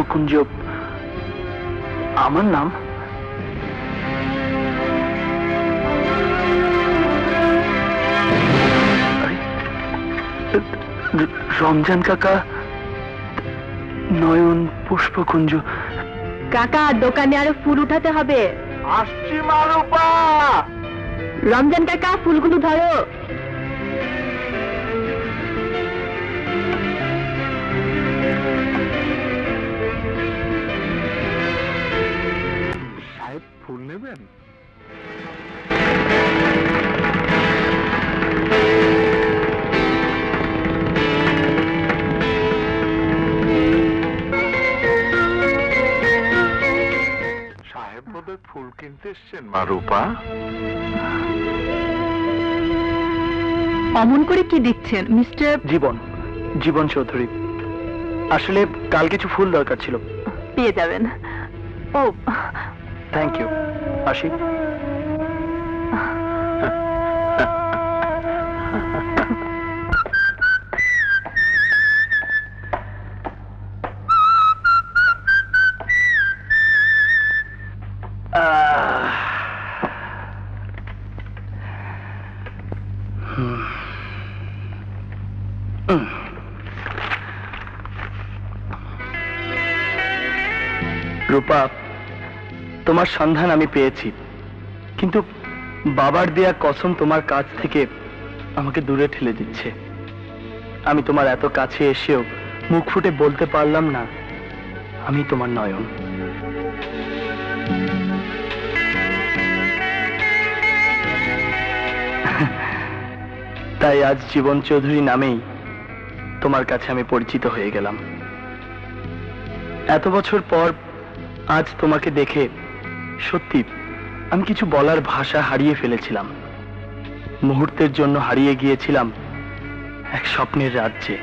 পুষ্পকুঞ্জ আমার নাম? রমজান কাকা, নয়ন পুষ্পকুঞ্জ। কাকা, দোকানে আরো ফুল উঠাতে হবে। আসছি মা রূপা। রমজান কাকা, ফুলগুলো ধরো। সাহেব ফুল নেবেন? সাহেব বোধহয় ফুল কিনতে এসছেন মা রূপা। অমন করে কি দেখছেন মিস্টার? জীবন চৌধুরী। আসলে কাল কিছু ফুল দরকার ছিল। পেয়ে যাবেন। ও, থ্যাংক ইউ। আসি। রূপা, তোমার সন্ধান আমি পেয়েছি, কিন্তু বাবার দেয়া কসম তোমার কাছ থেকে আমাকে দূরে ঠেলে দিচ্ছে। আমি তোমার এত কাছে এসেও মুখ ফুটে বলতে পারলাম না আমি তোমার নয়ন। তাই আজ জীবন চৌধুরী নামেই তোমার কাছে আমি পরিচিত হয়ে গেলাম। এত বছর পর আজ তোমাকে দেখে সত্যি আমি কিছু বলার ভাষা হারিয়ে ফেলেছিলাম। মুহূর্তের জন্য হারিয়ে গিয়েছিলাম এক স্বপ্নের রাজ্যে।